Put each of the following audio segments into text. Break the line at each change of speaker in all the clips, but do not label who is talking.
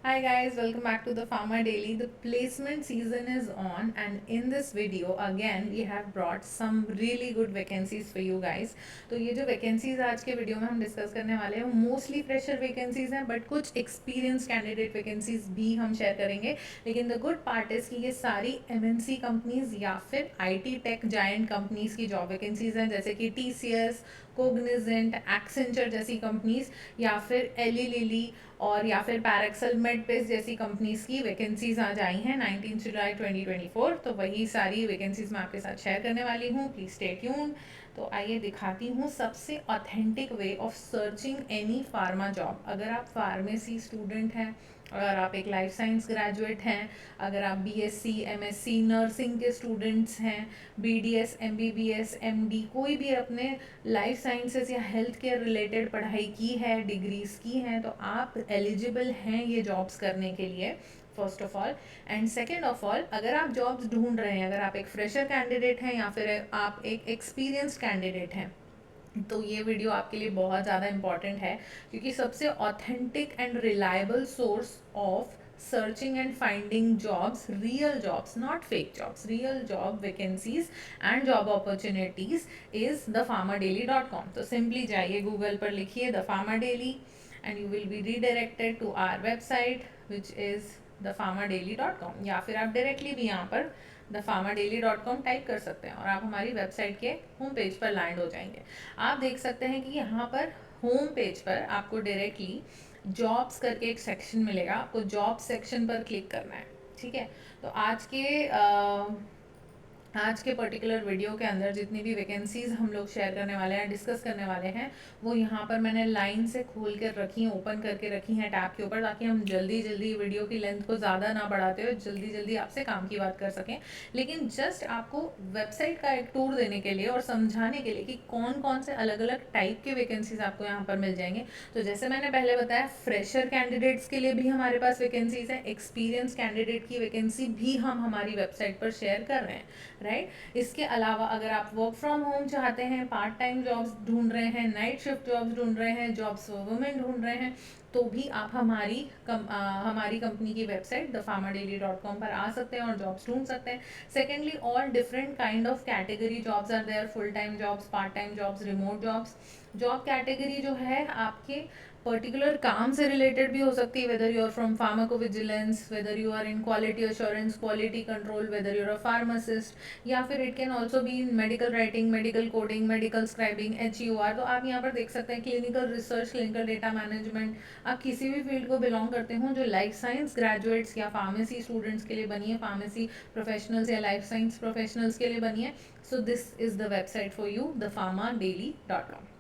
Hi guys, welcome back to the Pharma Daily. The placement season is on, and in this video again we have brought some really good vacancies for you guys. तो ये जो vacancies आज के video में हम discuss करने वाले हैं मोस्टली फ्रेशर वैकेंसीज हैं, बट कुछ एक्सपीरियंस कैंडिडेट वैकेंसीज भी हम शेयर करेंगे. लेकिन द गुड पार्ट इज कि ये सारी एमएनसी कंपनीज या फिर आईटी टेक जायंट कंपनीज की जॉब वैकेंसीज हैं, जैसे कि टीसीएस, कोग्निजेंट, एक्सेंचर जैसी कंपनीज, या फिर एली लिली और या फिर पैराक्सल मेडपेस जैसी कंपनीज की वैकेंसीज आज आई हैं 19 जुलाई 2024. तो वही सारी वैकेंसीज मैं आपके साथ शेयर करने वाली हूँ. Please stay tuned. तो आइए दिखाती हूँ सबसे authentic way of searching any pharma job. अगर आप फार्मेसी स्टूडेंट हैं, अगर आप एक लाइफ साइंस ग्रेजुएट हैं, अगर आप बीएससी एमएससी नर्सिंग के स्टूडेंट्स हैं, बीडीएस एमबीबीएस एमडी, कोई भी अपने लाइफ साइंसेस या हेल्थ केयर रिलेटेड पढ़ाई की है, डिग्रीज की हैं, तो आप एलिजिबल हैं ये जॉब्स करने के लिए, first of all. And second of all, अगर आप जॉब्स ढूंढ रहे हैं, अगर आप एक फ्रेशर कैंडिडेट हैं या फिर आप एक एक्सपीरियंस्ड कैंडिडेट हैं, तो ये वीडियो आपके लिए बहुत ज़्यादा इम्पॉर्टेंट है, क्योंकि सबसे authentic and reliable source of searching and finding jobs, real jobs, not fake jobs, real job vacancies and job opportunities is thepharmaDaily.com. तो सिंपली जाइए गूगल पर, लिखिए the pharma daily and you will be redirected to our website which is thepharmaDaily.com. या फिर आप directly भी यहाँ पर thepharmaDaily.com टाइप कर सकते हैं और आप हमारी वेबसाइट के होम पेज पर लैंड हो जाएंगे. आप देख सकते हैं कि यहाँ पर होम पेज पर आपको डायरेक्टली जॉब्स करके एक सेक्शन मिलेगा. आपको जॉब सेक्शन पर क्लिक करना है. ठीक है. तो आज के पर्टिकुलर वीडियो के अंदर जितनी भी वैकेंसीज हम लोग शेयर करने वाले हैं, डिस्कस करने वाले हैं, वो यहाँ पर मैंने लाइन से खोल कर रखी हैं, ओपन करके रखी हैं टैब के ऊपर, ताकि हम जल्दी जल्दी वीडियो की लेंथ को ज़्यादा ना बढ़ाते हुए जल्दी जल्दी आपसे काम की बात कर सकें. लेकिन जस्ट आपको वेबसाइट का एक टूर देने के लिए और समझाने के लिए कि कौन कौन से अलग अलग टाइप के वैकेंसीज आपको यहाँ पर मिल जाएंगे. तो जैसे मैंने पहले बताया, फ्रेशर कैंडिडेट्स के लिए भी हमारे पास वैकेंसीज हैं, एक्सपीरियंस कैंडिडेट की वैकेंसी भी हम हमारी वेबसाइट पर शेयर कर रहे हैं, राइट. इसके अलावा अगर आप वर्क फ्रॉम होम चाहते हैं, पार्ट टाइम जॉब्स ढूंढ रहे हैं, नाइट शिफ्ट जॉब्स ढूंढ रहे हैं, जॉब्स फॉर वुमेन ढूंढ रहे हैं, तो भी आप हमारी कंपनी की वेबसाइट thepharmaDaily.com पर आ सकते हैं और जॉब्स ढूंढ सकते हैं. Secondly, all different kind of category jobs are there, full time jobs, part time jobs, remote jobs. Job category जो है आपके पर्टिकुलर काम से रिलेटेड भी हो सकती है, whether you are from pharmacovigilance, whether you are in quality assurance, quality control, whether you are a pharmacist, या फिर it can also be in medical writing, medical coding, medical scribing, HUR. तो आप यहाँ पर देख सकते हैं clinical research, clinical data management. आप किसी भी फील्ड को बिलोंग करते हो, जो लाइफ साइंस ग्रेजुएट्स या फार्मेसी स्टूडेंट्स के लिए बनी है, फार्मेसी प्रोफेशनल्स या लाइफ साइंस प्रोफेशनल्स के लिए बनी है, so this is the website for you, thepharmaDaily.com.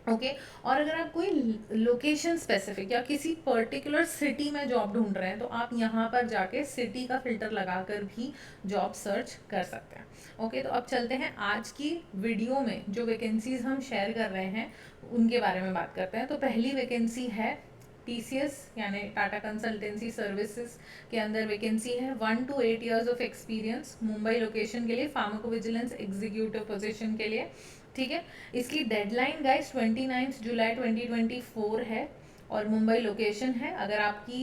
Okay. और अगर आप कोई लोकेशन स्पेसिफिक या किसी पर्टिकुलर सिटी में जॉब ढूंढ रहे हैं, तो आप यहाँ पर जाके सिटी का फिल्टर लगाकर भी जॉब सर्च कर सकते हैं. ओके. तो अब चलते हैं आज की वीडियो में, जो वैकेंसीज हम शेयर कर रहे हैं उनके बारे में बात करते हैं. तो पहली वैकेंसी है TCS यानी टाटा कंसल्टेंसी सर्विसेज के अंदर वैकेंसी है 1 to 8 years of experience, Mumbai location के लिए, फार्माकोविजिलेंस एग्जीक्यूटिव पोजीशन के लिए. ठीक है. इसकी डेडलाइन गाइस 29 जुलाई 2024 है और मुंबई लोकेशन है. अगर आपकी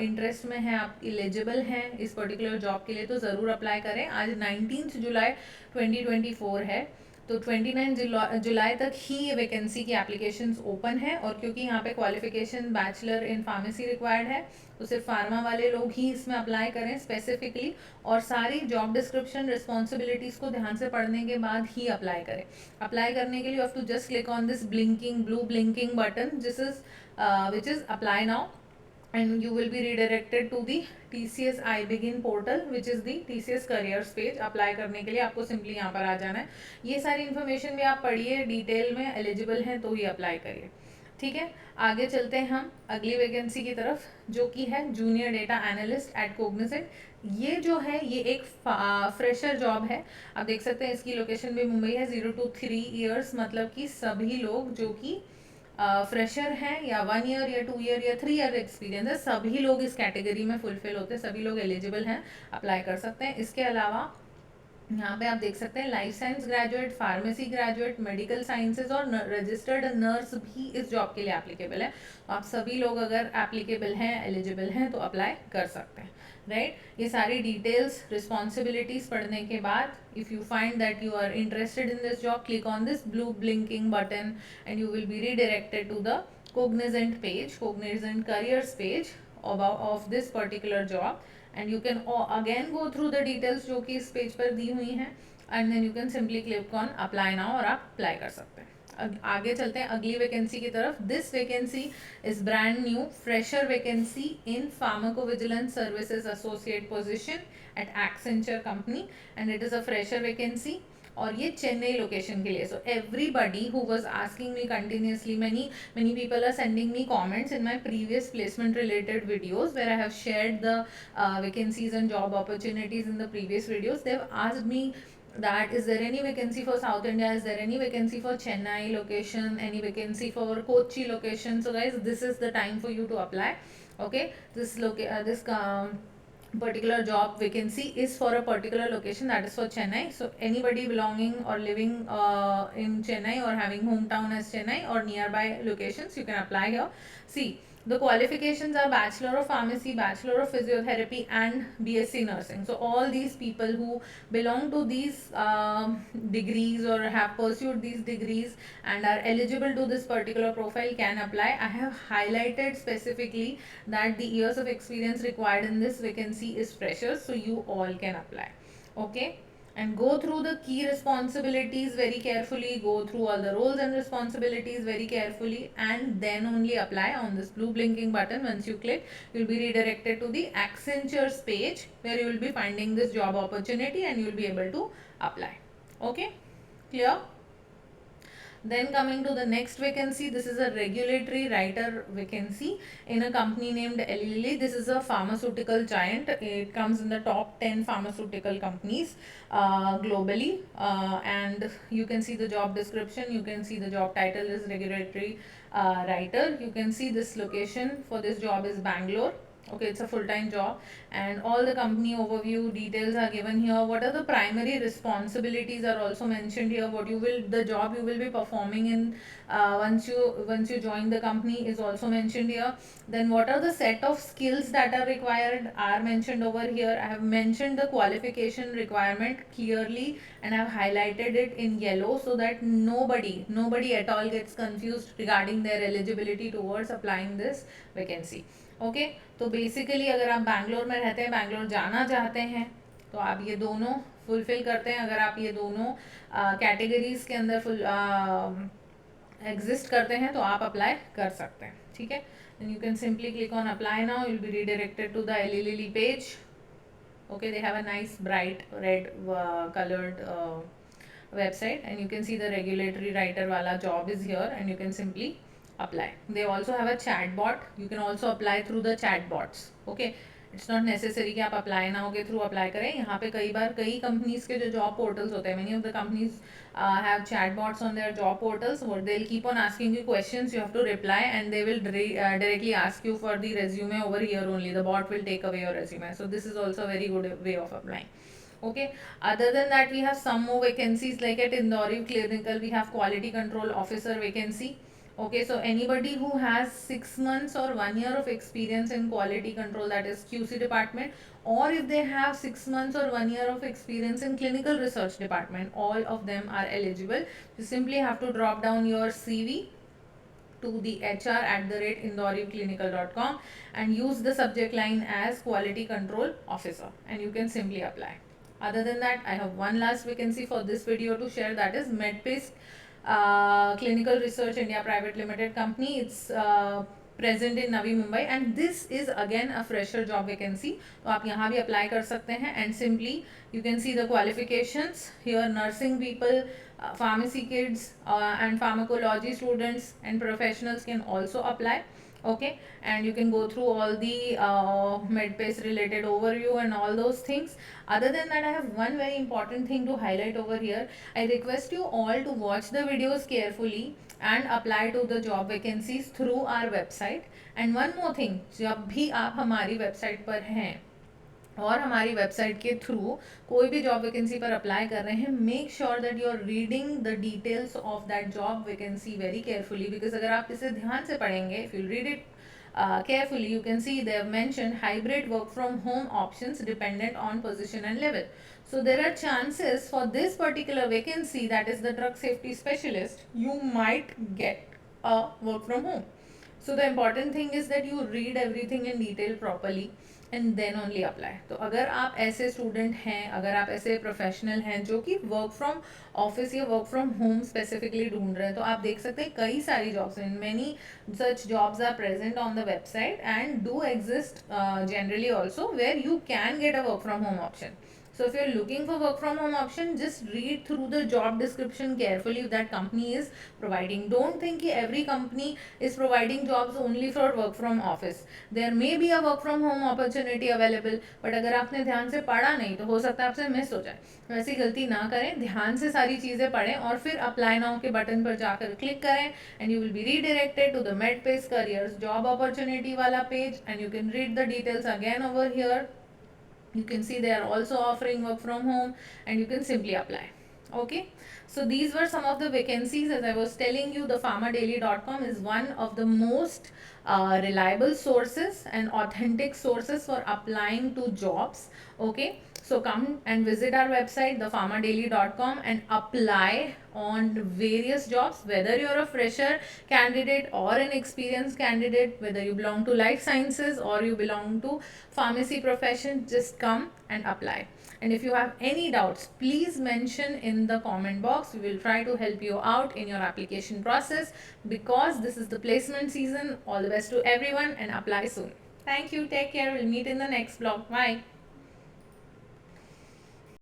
इंटरेस्ट में है, आप एलिजिबल हैं इस पर्टिकुलर जॉब के लिए, तो ज़रूर अप्लाई करें. आज 19 जुलाई 2024 है, तो 29 जुलाई तक ही ये वैकेंसी की एप्लीकेशंस ओपन है. और क्योंकि यहाँ पे qualification bachelor in pharmacy required है, तो सिर्फ फार्मा वाले लोग ही इसमें अप्लाई करें स्पेसिफिकली, और सारी जॉब डिस्क्रिप्शन रिस्पॉन्सिबिलिटीज़ को ध्यान से पढ़ने के बाद ही अप्लाई करें. अप्लाई करने के लिए you have to just click on this blue blinking button, जिस is which is apply now, and you will be redirected to the TCS iBegin portal, which is the TCS careers page. Apply करने के लिए आपको simply यहाँ पर आ जाना है. ये सारी इन्फॉर्मेशन भी आप पढ़िए डिटेल में, एलिजिबल हैं तो ही अप्लाई करिए. ठीक है. आगे चलते हैं हम अगली वैकेंसी की तरफ, जो कि है junior data analyst eight Cognizant. ये जो है ये एक फ्रेशर जॉब है. आप देख सकते हैं इसकी लोकेशन भी मुंबई है. 0 to 3 ईयर्स, मतलब कि सभी लोग जो कि फ्रेशर हैं या 1 ईयर या 2 ईयर या 3 ईयर एक्सपीरियंस है, सभी लोग इस कैटेगरी में फुलफिल होते हैं, सभी लोग एलिजिबल हैं, अप्लाई कर सकते हैं. इसके अलावा यहाँ पे आप देख सकते हैं life science graduate, pharmacy graduate, medical sciences और रजिस्टर्ड नर्स भी इस जॉब के लिए एप्लीकेबल है। तो आप सभी लोग अगर एप्लीकेबल हैं, एलिजिबल हैं, तो अप्लाई कर सकते हैं, राइट। ये सारी डिटेल्स, रिस्पॉन्सिबिलिटीज पढ़ने के बाद if you find that you are interested in this job, click on this blue blinking button and you will be redirected to the cognizant page, cognizant careers page of this particular job, and you can again go through the details जो कि इस page पर दी हुई हैं, and then you can simply click on apply now और आप apply कर सकते हैं। आगे चलते हैं अगली वैकेंसी की तरफ। This vacancy is brand new fresher vacancy in pharmacovigilance services associate position at Accenture company, and it is a fresher vacancy और ये चेन्नई लोकेशन के लिए। So everybody who was asking me continuously, many people are sending me comments in my previous placement related videos where I have shared the vacancies and job opportunities in the previous videos. They've asked me that is there any vacancy for South India, is there any vacancy for Chennai location, any vacancy for Kochi location. So guys, this is the time for you to apply. Okay, this particular job vacancy is for a particular location, that is for Chennai. So anybody belonging or living in Chennai or having hometown as Chennai or nearby locations, you can apply here. See, the qualifications are Bachelor of Pharmacy, Bachelor of Physiotherapy and BSc Nursing. So all these people who belong to these degrees or have pursued these degrees and are eligible to this particular profile can apply. I have highlighted specifically that the years of experience required in this vacancy is freshers, so you all can apply. Okay, and go through the key responsibilities very carefully, go through all the roles and responsibilities very carefully, and then only apply on this blue blinking button. Once you click, you will be redirected to the Accenture's page where you will be finding this job opportunity and you will be able to apply. Okay, clear? Then coming to the next vacancy, this is a regulatory writer vacancy in a company named Eli Lilly. This is a pharmaceutical giant. It comes in the top 10 pharmaceutical companies globally, and you can see the job description. You can see the job title is regulatory writer. You can see this location for this job is Bangalore. Okay, it's a full-time job, and all the company overview details are given here. What are the primary responsibilities are also mentioned here. What you will, the job you will be performing in once you join the company is also mentioned here. Then what are the set of skills that are required are mentioned over here. I have mentioned the qualification requirement clearly and I have highlighted it in yellow so that nobody at all gets confused regarding their eligibility towards applying this vacancy. Okay, तो basically अगर आप बैंगलोर में रहते हैं, बैंगलोर जाना चाहते हैं, तो आप ये दोनों फुलफिल करते हैं। अगर आप ये दोनों कैटेगरीज के अंदर फुल एग्जिस्ट करते हैं तो आप अप्लाई कर सकते हैं, ठीक है। Then you can simply click on apply now, you will be redirected to the Eli Lilly page. Okay, they have a nice bright red colored website and you can see the regulatory writer wala job is here and you can simply apply. They also have a chat bot. You can also apply through the chat bots. Okay, it's not necessary कि आप apply ना होके through apply करें. यहाँ पे कई बार कई companies के जो जॉब पोर्टल्स होते हैं, many of the companies have chat bots on their job portals. They'll keep on asking you questions, you have to reply and they will directly ask you for the resume over here only. The bot will take away your resume. So this is also a very good way of applying. Okay, other than that we have some more vacancies like at Indore Clinical we have quality control officer vacancy. Okay, so anybody who has 6 months or 1 year of experience in quality control, that is QC department, or if they have 6 months or 1 year of experience in clinical research department, all of them are eligible. You simply have to drop down your CV to the hr@indorevclinical.com and use the subject line as quality control officer and you can simply apply. Other than that, I have one last vacancy for this video to share, that is Medpace Clinical Research India Private Limited company. It's present in Navi Mumbai and this is again a fresher job vacancy. तो आप यहाँ भी apply कर सकते हैं and simply you can see the qualifications here. Nursing people, pharmacy kids and pharmacology students and professionals can also apply. Okay, and you can go through all the Medpace related overview and all those things. Other than that, I have one very important thing to highlight over here. I request you all to watch the videos carefully and apply to the job vacancies through our website. And one more thing, जब भी आप हमारी website पर हैं और हमारी website के through कोई भी जॉब वैकेंसी पर अप्लाई कर रहे हैं, make sure that you are reading the details of that job vacancy very carefully, because अगर आप इसे ध्यान से पढ़ेंगे, if you read it carefully, you can see they have mentioned hybrid work from home options dependent on position and level. So there are chances for this particular vacancy, that is the drug safety specialist, you might get a work from home. So the important thing is that you read everything in detail properly and then only apply. तो अगर आप ऐसे student हैं, अगर आप ऐसे professional हैं जो कि वर्क फ्रॉम ऑफिस या वर्क फ्रॉम होम स्पेसिफिकली ढूंढ रहे हैं, तो आप देख सकते हैं कई सारी जॉब्स हैं. Many such jobs are present on the website and do exist generally also where you can get a work from home option. So if you're looking for work from home option, just read through the job description carefully if that company is providing. Don't think that every company is providing jobs only for work from office. There may be a work from home opportunity available, but अगर आपने ध्यान से पढ़ा नहीं तो हो सकता है आपसे मिस हो जाए. वैसी गलती ना करें, ध्यान से सारी चीज़ें पढ़ें और फिर अप्लाई नाउ के बटन पर जाकर क्लिक करें and you will be redirected to the Medpace careers job opportunity वाला page and you can read the details again over here. You can see they are also offering work from home and you can simply apply. Okay, so these were some of the vacancies. As I was telling you, the farmerdaily.com is one of the most reliable sources and authentic sources for applying to jobs. Okay, so come and visit our website thefarmerdaily.com and apply on various jobs, whether you're a fresher candidate or an experienced candidate, whether you belong to life sciences or you belong to pharmacy profession, just come and apply. And if you have any doubts, please mention in the comment box. We will try to help you out in your application process, because this is the placement season. All the best to everyone and apply soon. Thank you. Take care. We'll meet in the next vlog. Bye.